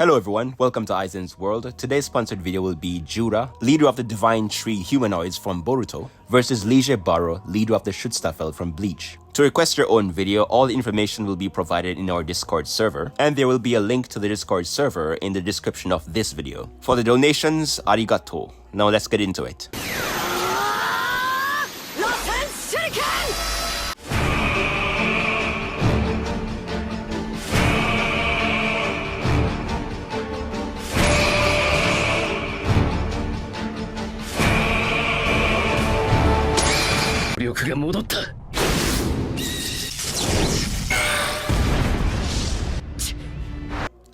Hello everyone, welcome to Aizen's World. Today's sponsored video will be Jura, leader of the Divine Tree humanoids from Boruto, versus Lille Barro, leader of the Schutzstaffel from Bleach. To request your own video, all the information will be provided in our Discord server, and there will be a link to the Discord server in the description of this video. For the donations, arigato. Now let's get into it.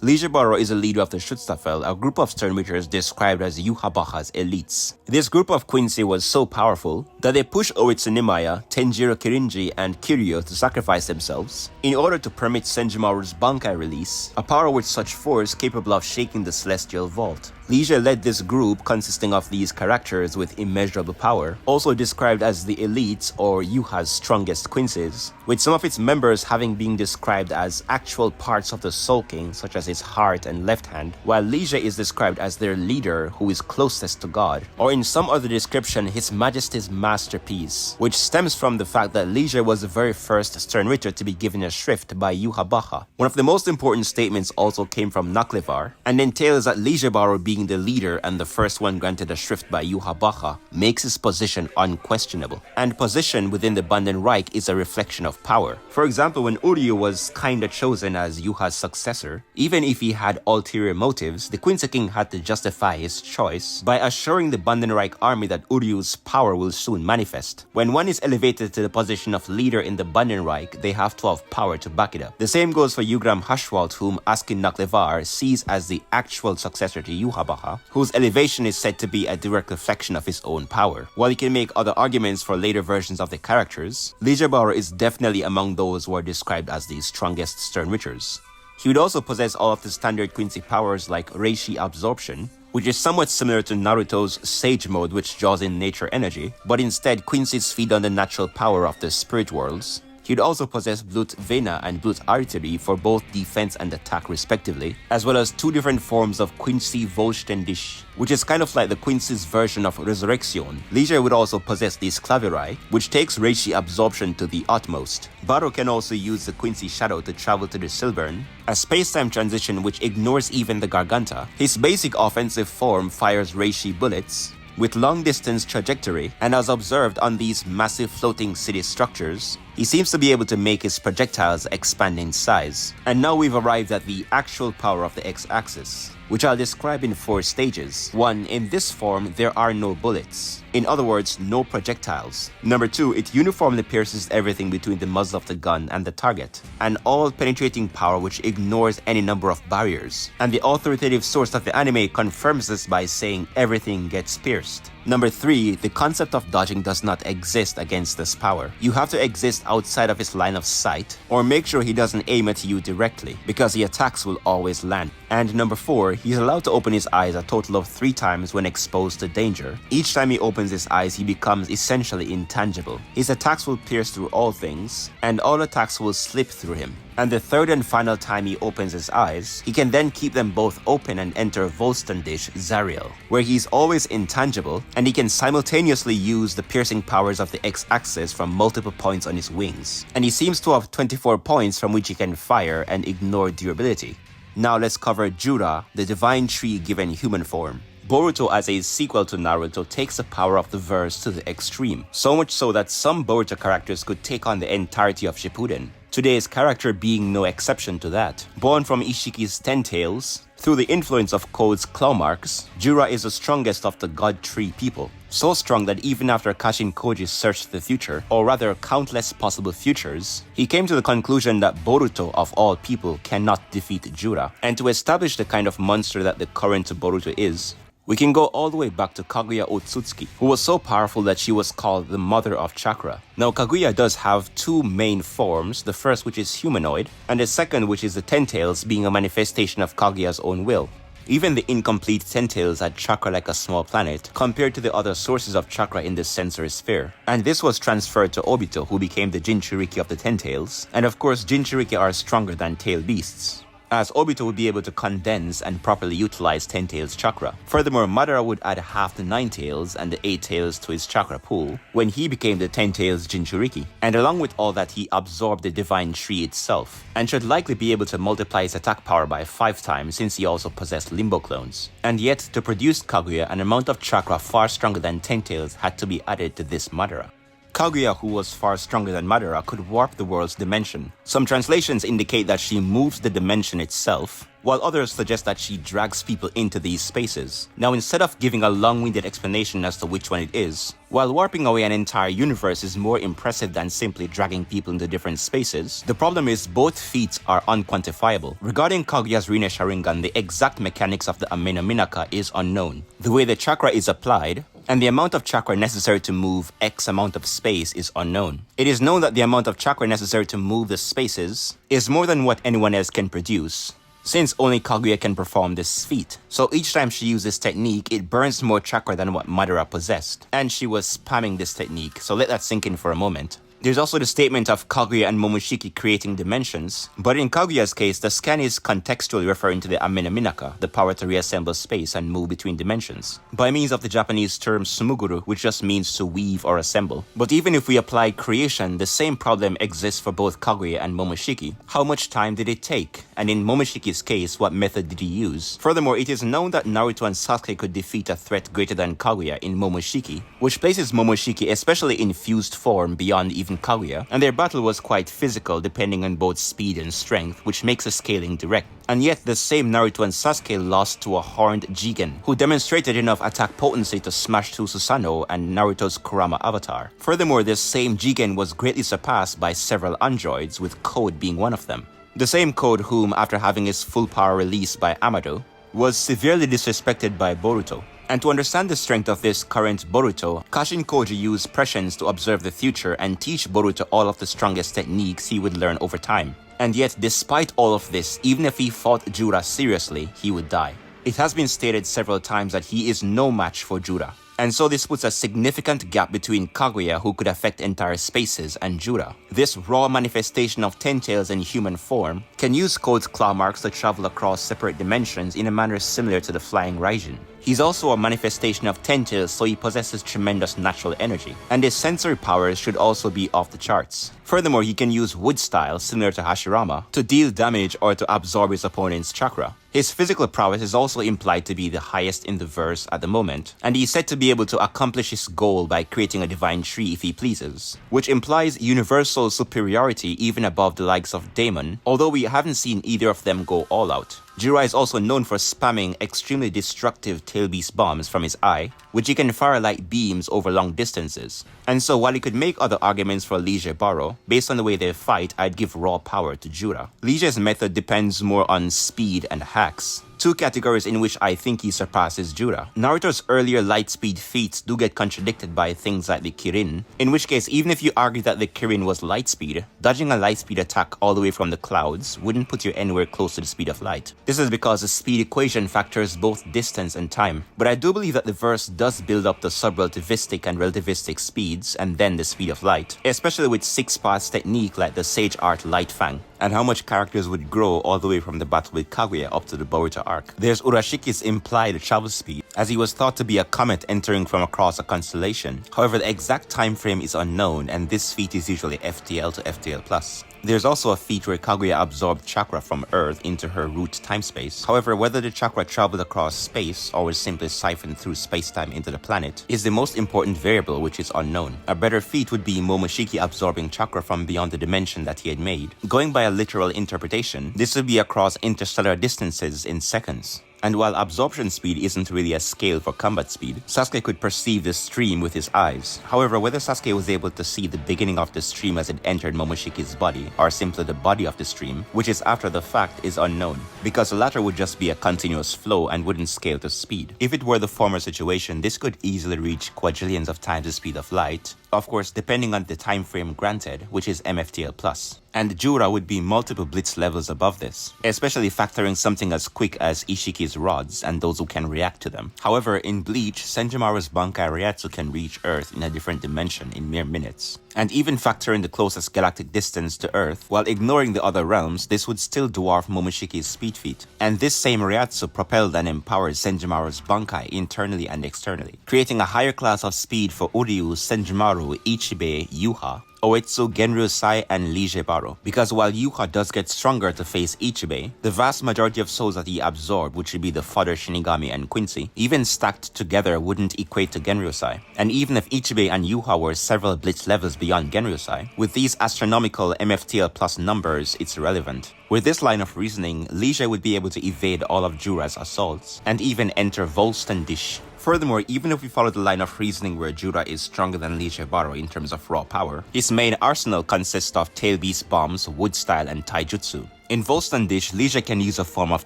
Lille Barro is a leader of the Schutzstaffel, a group of stern witchers described as Yhwach's elites. This group of Quincy was so powerful that they pushed Oitsu Nimaya, Tenjiro Kirinji, and Kiryu to sacrifice themselves in order to permit Senjumaru's Bankai release, a power with such force capable of shaking the celestial vault. Lille led this group consisting of these characters with immeasurable power, also described as the elites or Yhwa's strongest Quincies, with some of its members having been described as actual parts of the Soul King, such as his heart and left hand, while Lille is described as their leader who is closest to God, or in some other description, His Majesty's masterpiece, which stems from the fact that Lille was the very first stern witcher to be given a shrift by Yhwa. One of the most important statements also came from Naklevar, and entails that Lille Barro being the leader and the first one granted a shrift by Yhwa makes his position unquestionable, and position within the Banden Reich is a reflection of power. For example, when Uryu was kinda chosen as Yhwa's successor, even if he had ulterior motives, the Quincy King had to justify his choice by assuring the Banden Reich army that Uryu's power will soon manifest. When one is elevated to the position of leader in the Banden Reich, they have to have power to back it up. The same goes for Yugram Hashwalt, whom Askin Naklevar sees as the actual successor to Yhwa, whose elevation is said to be a direct reflection of his own power. While he can make other arguments for later versions of the characters, Lille Barro is definitely among those who are described as the strongest stern witchers. He would also possess all of the standard Quincy powers like Reishi Absorption, which is somewhat similar to Naruto's Sage Mode, which draws in nature energy, but instead Quincy's feed on the natural power of the spirit worlds. He'd also possess Blut Vena and Blut Artery for both defense and attack respectively, as well as two different forms of Quincy Vollständisch, which is kind of like the Quincy's version of Resurrection. Lille would also possess the Sklaverei, which takes Reishi Absorption to the utmost. Barro can also use the Quincy Shadow to travel to the Silvern, a space-time transition which ignores even the Garganta. His basic offensive form fires Reishi bullets with long-distance trajectory, and as observed on these massive floating city structures, he seems to be able to make his projectiles expand in size. And now we've arrived at the actual power of the X-axis, which I'll describe in 4 stages. 1. In this form, there are no bullets. In other words, no projectiles. Number 2, it uniformly pierces everything between the muzzle of the gun and the target, an all-penetrating power which ignores any number of barriers. And the authoritative source of the anime confirms this by saying everything gets pierced. Number 3, the concept of dodging does not exist against this power. You have to exist outside of his line of sight, or make sure he doesn't aim at you directly, because the attacks will always land. And number 4, he's allowed to open his eyes a total of 3 times when exposed to danger. Each time he opens his eyes, he becomes essentially intangible. His attacks will pierce through all things, and all attacks will slip through him. And the third and final time he opens his eyes, he can then keep them both open and enter Vollständisch Zariel, where he's always intangible, and he can simultaneously use the piercing powers of the X-axis from multiple points on his wings. And he seems to have 24 points from which he can fire and ignore durability. Now let's cover Jura, the divine tree given human form. Boruto, as a sequel to Naruto, takes the power of the verse to the extreme, so much so that some Boruto characters could take on the entirety of Shippuden. Today's character being no exception to that. Born from Ishiki's 10 tails, through the influence of Code's claw marks, Jura is the strongest of the God Tree people. So strong that even after Kashin Koji searched the future, or rather countless possible futures, he came to the conclusion that Boruto, of all people, cannot defeat Jura. And to establish the kind of monster that the current Boruto is, we can go all the way back to Kaguya Otsutsuki, who was so powerful that she was called the Mother of Chakra. Now Kaguya does have 2 main forms, the first which is humanoid, and the second which is the Ten Tails, being a manifestation of Kaguya's own will. Even the incomplete Ten Tails had chakra like a small planet, compared to the other sources of chakra in the sensory sphere. And this was transferred to Obito, who became the Jinchuriki of the Ten Tails, and of course Jinchuriki are stronger than tail beasts. as Obito would be able to condense and properly utilize 10 Tails chakra. Furthermore, Madara would add half the 9 tails and the 8 tails to his chakra pool when he became the 10 Tails Jinchuriki. And along with all that, he absorbed the divine tree itself, and should likely be able to multiply his attack power by 5 times since he also possessed Limbo clones. And yet, to produce Kaguya, an amount of chakra far stronger than 10 Tails had to be added to this Madara. Kaguya, who was far stronger than Madara, could warp the world's dimension. Some translations indicate that she moves the dimension itself, while others suggest that she drags people into these spaces. Now, instead of giving a long-winded explanation as to which one it is, while warping away an entire universe is more impressive than simply dragging people into different spaces, the problem is both feats are unquantifiable. Regarding Kaguya's Rinne Sharingan, the exact mechanics of the Ameno Minaka is unknown. The way the chakra is applied, and the amount of chakra necessary to move X amount of space is unknown. It is known that the amount of chakra necessary to move the spaces is more than what anyone else can produce, since only Kaguya can perform this feat. So each time she uses this technique, it burns more chakra than what Madara possessed. And she was spamming this technique, so let that sink in for a moment. There's also the statement of Kaguya and Momoshiki creating dimensions, but in Kaguya's case, the scan is contextually referring to the Ameno Minaka, the power to reassemble space and move between dimensions, by means of the Japanese term sumuguru, which just means to weave or assemble. But even if we apply creation, the same problem exists for both Kaguya and Momoshiki. How much time did it take? And in Momoshiki's case, what method did he use? Furthermore, it is known that Naruto and Sasuke could defeat a threat greater than Kaguya in Momoshiki, which places Momoshiki, especially in fused form, beyond even Kaguya, and their battle was quite physical depending on both speed and strength, which makes the scaling direct. And yet the same Naruto and Sasuke lost to a horned Jigen, who demonstrated enough attack potency to smash through Susanoo and Naruto's Kurama avatar. Furthermore, this same Jigen was greatly surpassed by several androids, with Code being one of them. The same Code whom, after having his full power released by Amado, was severely disrespected by Boruto. And to understand the strength of this current Boruto, Kashin Koji used prescience to observe the future and teach Boruto all of the strongest techniques he would learn over time. And yet, despite all of this, even if he fought Jura seriously, he would die. It has been stated several times that he is no match for Jura. And so this puts a significant gap between Kaguya, who could affect entire spaces, and Jura. This raw manifestation of 10 Tails in human form can use Code's claw marks to travel across separate dimensions in a manner similar to the flying Raijin. He's also a manifestation of 10 Tails, so he possesses tremendous natural energy, and his sensory powers should also be off the charts. Furthermore, he can use wood style, similar to Hashirama, to deal damage or to absorb his opponent's chakra. His physical prowess is also implied to be the highest in the verse at the moment, and he is said to be able to accomplish his goal by creating a divine tree if he pleases, which implies universal superiority even above the likes of Daemon, although we haven't seen either of them go all out. Jura is also known for spamming extremely destructive tail beast bombs from his eye, which he can fire like beams over long distances. And so while he could make other arguments for Lille Barro, based on the way they fight, I'd give raw power to Jura. Lille's method depends more on speed and hacks, two categories in which I think he surpasses Jura. Naruto's earlier light speed feats do get contradicted by things like the Kirin, in which case even if you argue that the Kirin was light speed, dodging a light speed attack all the way from the clouds wouldn't put you anywhere close to the speed of light. This is because the speed equation factors both distance and time, but I do believe that the verse does build up the subrelativistic and relativistic speeds and then the speed of light, especially with 6 paths technique like the Sage Art Light Fang, and how much characters would grow all the way from the battle with Kaguya up to the Boruto arc. There's Urashiki's implied travel speed, as he was thought to be a comet entering from across a constellation. However, the exact time frame is unknown, and this feat is usually FTL to FTL+. There's also a feat where Kaguya absorbed chakra from Earth into her root time-space. However, whether the chakra traveled across space or was simply siphoned through space-time into the planet is the most important variable, which is unknown. A better feat would be Momoshiki absorbing chakra from beyond the dimension that he had made. Going by a literal interpretation, this would be across interstellar distances in seconds. And while absorption speed isn't really a scale for combat speed, Sasuke could perceive the stream with his eyes. However, whether Sasuke was able to see the beginning of the stream as it entered Momoshiki's body, or simply the body of the stream, which is after the fact, is unknown, because the latter would just be a continuous flow and wouldn't scale to speed. If it were the former situation, this could easily reach quadrillions of times the speed of light, of course depending on the time frame granted, which is MFTL+. And Jura would be multiple blitz levels above this, especially factoring something as quick as Ishiki's rods and those who can react to them. However, in Bleach, Senjumaru's Bankai Ryatsu can reach Earth in a different dimension in mere minutes. And even factoring the closest galactic distance to Earth, while ignoring the other realms, this would still dwarf Momoshiki's speed feat. And this same Ryatsu propelled and empowered Senjumaru's Bankai internally and externally, creating a higher class of speed for Uryu, Senjumaru, Ichibe, Yuha, Oetsu, Genryusai, and Lille Barro. Because while Yuha does get stronger to face Ichibe, the vast majority of souls that he absorbed, which would be the fodder Shinigami and Quincy, even stacked together wouldn't equate to Genryusai. And even if Ichibe and Yuha were several blitz levels beyond Genryusai, with these astronomical MFTL plus numbers, it's irrelevant. With this line of reasoning, Lille would be able to evade all of Jura's assaults, and even enter Volstendish. Furthermore, even if we follow the line of reasoning where Jura is stronger than Lille Barro in terms of raw power, his main arsenal consists of tail beast bombs, wood style, and taijutsu. In Volstendish, Lille can use a form of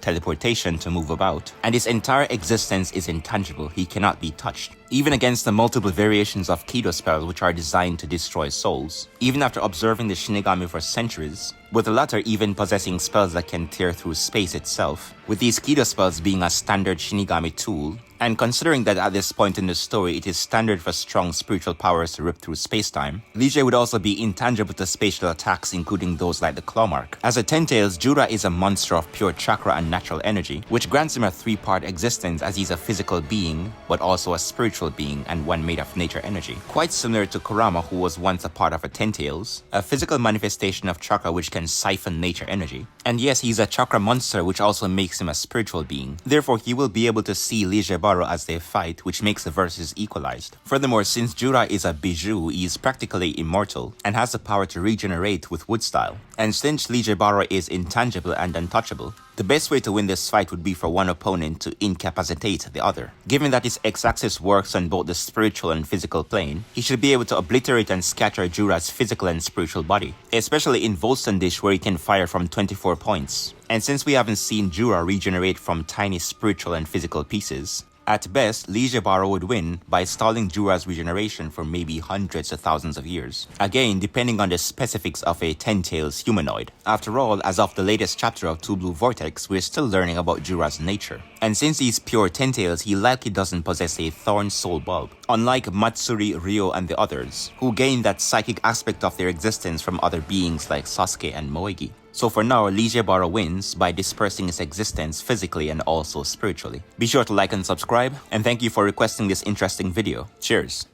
teleportation to move about, and his entire existence is intangible, he cannot be touched. Even against the multiple variations of Kido spells which are designed to destroy souls, even after observing the Shinigami for centuries, with the latter even possessing spells that can tear through space itself, with these Kido spells being a standard Shinigami tool, and considering that at this point in the story it is standard for strong spiritual powers to rip through space-time, Lille would also be intangible to spatial attacks including those like the claw mark. As it entails, Jura is a monster of pure chakra and natural energy, which grants him a three-part existence as he's a physical being, but also a spiritual being and one made of nature energy. Quite similar to Kurama, who was once a part of a Ten-Tails, a physical manifestation of chakra which can siphon nature energy. And yes, he's a chakra monster which also makes him a spiritual being. Therefore, he will be able to see Lille Barro as they fight, which makes the verses equalized. Furthermore, since Jura is a bijou, he is practically immortal and has the power to regenerate with wood style. And since Lille Barro is intangible and untouchable, the best way to win this fight would be for one opponent to incapacitate the other. Given that his X-axis works on both the spiritual and physical plane, he should be able to obliterate and scatter Jura's physical and spiritual body, especially in Volstendish where he can fire from 24 points. And since we haven't seen Jura regenerate from tiny spiritual and physical pieces, at best, Lille Barro would win by stalling Jura's regeneration for maybe hundreds of thousands of years. Again, depending on the specifics of a Ten-Tails humanoid. After all, as of the latest chapter of Two Blue Vortex, we're still learning about Jura's nature. And since he's pure Ten-Tails, he likely doesn't possess a thorn soul bulb, unlike Matsuri, Ryo, and the others, who gain that psychic aspect of their existence from other beings like Sasuke and Moegi. So for now, Lille Barro wins by dispersing his existence physically and also spiritually. Be sure to like and subscribe, and thank you for requesting this interesting video. Cheers!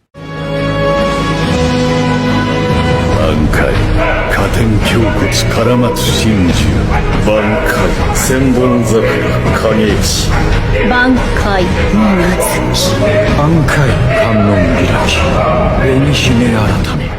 挽回加点胸骨絡松真珠挽回千本桜影地挽回水無月挽回観音開き紅姫改め